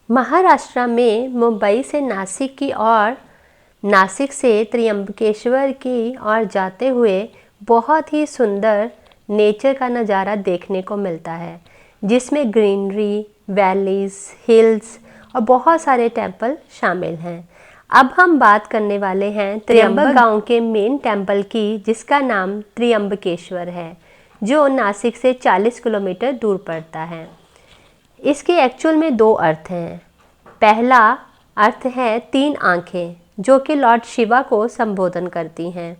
महाराष्ट्र में मुंबई से नासिक की ओर, नासिक से त्र्यंबकेश्वर की ओर जाते हुए बहुत ही सुंदर नेचर का नज़ारा देखने को मिलता है, जिसमें ग्रीनरी, वैलीज, हिल्स और बहुत सारे टेम्पल शामिल हैं। अब हम बात करने वाले हैं त्र्यंबक गांव के मेन टेम्पल की, जिसका नाम त्र्यंबकेश्वर है, जो नासिक से 40 किलोमीटर दूर पड़ता है। इसके एक्चुअल में दो अर्थ हैं। पहला अर्थ है 3 आँखें, जो कि लॉर्ड शिवा को संबोधन करती हैं।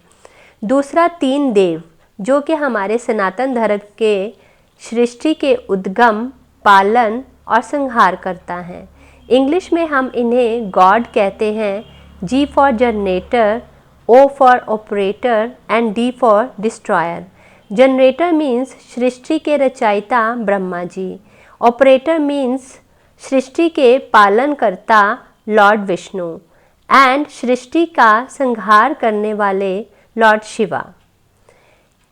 दूसरा 3 देव, जो कि हमारे सनातन धर्म के सृष्टि के उद्गम, पालन और संहार करता है। इंग्लिश में हम इन्हें गॉड कहते हैं। G for generator, O for operator and D for destroyer. Generator means सृष्टि के रचयिता ब्रह्मा जी। ऑपरेटर मीन्स सृष्टि के पालनकर्ता लॉर्ड विष्णु एंड सृष्टि का संहार करने वाले लॉर्ड शिवा।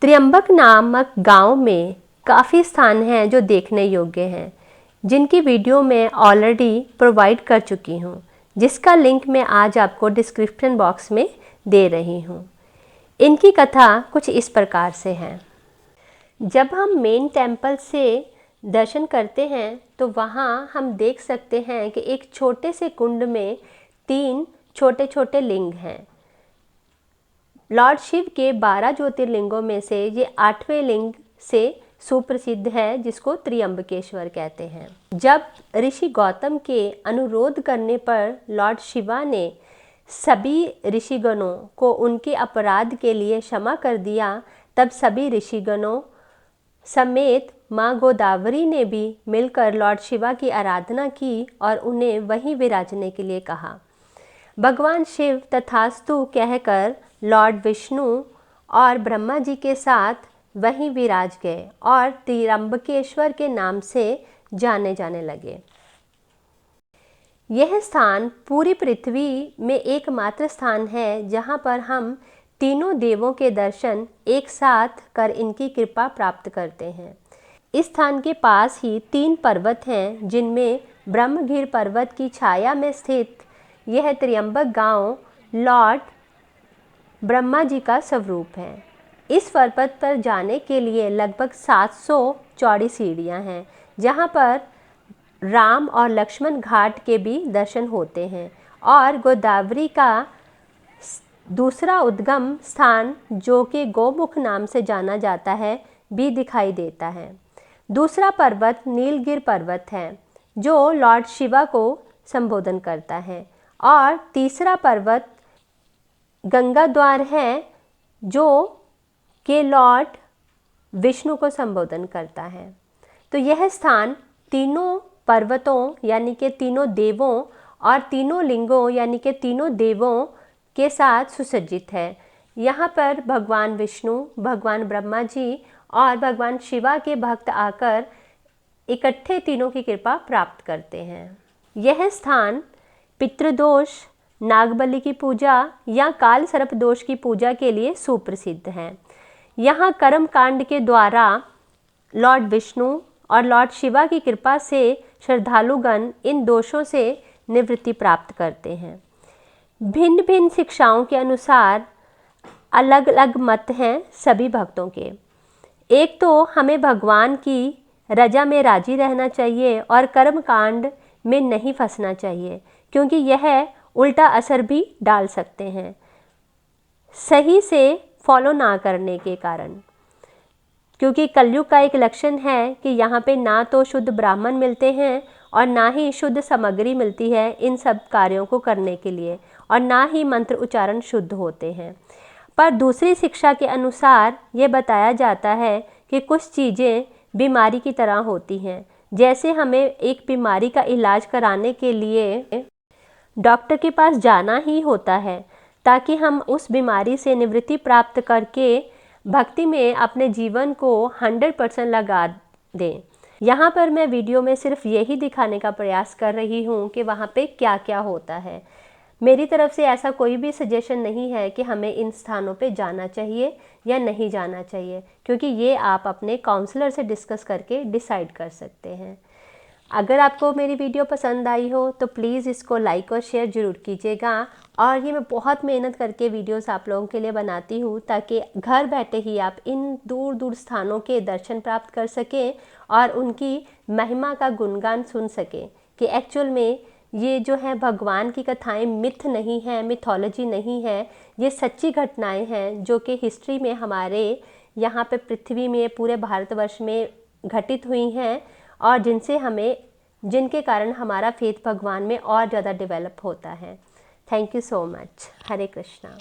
त्र्यंबक नामक गांव में काफ़ी स्थान हैं जो देखने योग्य हैं, जिनकी वीडियो मैं ऑलरेडी प्रोवाइड कर चुकी हूं, जिसका लिंक मैं आज आपको डिस्क्रिप्शन बॉक्स में दे रही हूं। इनकी कथा कुछ इस प्रकार से है। जब हम मेन टेम्पल से दर्शन करते हैं तो वहाँ हम देख सकते हैं कि एक छोटे से कुंड में 3 छोटे छोटे लिंग हैं। लॉर्ड शिव के 12 ज्योतिर्लिंगों में से ये 8वें लिंग से सुप्रसिद्ध है, जिसको त्र्यंबकेश्वर कहते हैं। जब ऋषि गौतम के अनुरोध करने पर लॉर्ड शिवा ने सभी ऋषिगणों को उनके अपराध के लिए क्षमा कर दिया, तब सभी ऋषिगणों समेत माँ गोदावरी ने भी मिलकर लॉर्ड शिवा की आराधना की और उन्हें वहीं विराजने के लिए कहा। भगवान शिव तथास्तु कहकर लॉर्ड विष्णु और ब्रह्मा जी के साथ वहीं विराज गए और त्र्यंबकेश्वर के नाम से जाने जाने लगे। यह स्थान पूरी पृथ्वी में एकमात्र स्थान है जहाँ पर हम तीनों देवों के दर्शन एक साथ कर इनकी कृपा प्राप्त करते हैं। इस स्थान के पास ही 3 पर्वत हैं, जिनमें ब्रह्मगिर पर्वत की छाया में स्थित यह त्र्यंबक गांव लॉर्ड ब्रह्मा जी का स्वरूप है। इस पर्वत पर जाने के लिए लगभग 700 चौड़ी सीढ़ियां हैं, जहां पर राम और लक्ष्मण घाट के भी दर्शन होते हैं और गोदावरी का दूसरा उद्गम स्थान, जो कि गोमुख नाम से जाना जाता है, भी दिखाई देता है। दूसरा पर्वत नीलगिर पर्वत है, जो लॉर्ड शिवा को संबोधन करता है, और तीसरा पर्वत गंगा द्वार है, जो कि लॉर्ड विष्णु को संबोधन करता है। तो यह स्थान तीनों पर्वतों यानी कि तीनों देवों और तीनों लिंगों यानी कि तीनों देवों के साथ सुसज्जित है। यहाँ पर भगवान विष्णु, भगवान ब्रह्मा जी और भगवान शिवा के भक्त आकर इकट्ठे तीनों की कृपा प्राप्त करते हैं। यह स्थान पितृदोष, नागबलि की पूजा या काल सर्प दोष की पूजा के लिए सुप्रसिद्ध है। यहाँ कर्म कांड के द्वारा लॉर्ड विष्णु और लॉर्ड शिवा की कृपा से श्रद्धालुगण इन दोषों से निवृत्ति प्राप्त करते हैं। भिन्न भिन्न शिक्षाओं के अनुसार अलग अलग मत हैं सभी भक्तों के। एक तो हमें भगवान की रजा में राजी रहना चाहिए और कर्म कांड में नहीं फंसना चाहिए, क्योंकि यह उल्टा असर भी डाल सकते हैं सही से फॉलो ना करने के कारण। क्योंकि कलयुग का एक लक्षण है कि यहाँ पे ना तो शुद्ध ब्राह्मण मिलते हैं और ना ही शुद्ध सामग्री मिलती है इन सब कार्यों को करने के लिए, और ना ही मंत्र उच्चारण शुद्ध होते हैं। पर दूसरी शिक्षा के अनुसार ये बताया जाता है कि कुछ चीज़ें बीमारी की तरह होती हैं। जैसे हमें एक बीमारी का इलाज कराने के लिए डॉक्टर के पास जाना ही होता है, ताकि हम उस बीमारी से निवृत्ति प्राप्त करके भक्ति में अपने जीवन को 100% लगा दें। यहाँ पर मैं वीडियो में सिर्फ यही दिखाने का प्रयास कर रही हूँ कि वहाँ पे क्या क्या होता है। मेरी तरफ से ऐसा कोई भी सजेशन नहीं है कि हमें इन स्थानों पे जाना चाहिए या नहीं जाना चाहिए, क्योंकि ये आप अपने काउंसलर से डिस्कस करके डिसाइड कर सकते हैं। अगर आपको मेरी वीडियो पसंद आई हो तो प्लीज़ इसको लाइक और शेयर ज़रूर कीजिएगा। और ये मैं बहुत मेहनत करके वीडियोस आप लोगों के लिए बनाती हूँ ताकि घर बैठे ही आप इन दूर दूर स्थानों के दर्शन प्राप्त कर सकें और उनकी महिमा का गुणगान सुन सकें कि एक्चुअल में ये जो है भगवान की कथाएं मिथ नहीं है, मिथोलॉजी नहीं है, ये सच्ची घटनाएं हैं जो कि हिस्ट्री में हमारे यहाँ पे पृथ्वी में पूरे भारतवर्ष में घटित हुई हैं और जिनके कारण हमारा फेथ भगवान में और ज़्यादा डेवलप होता है। Thank you so much. Hare Krishna.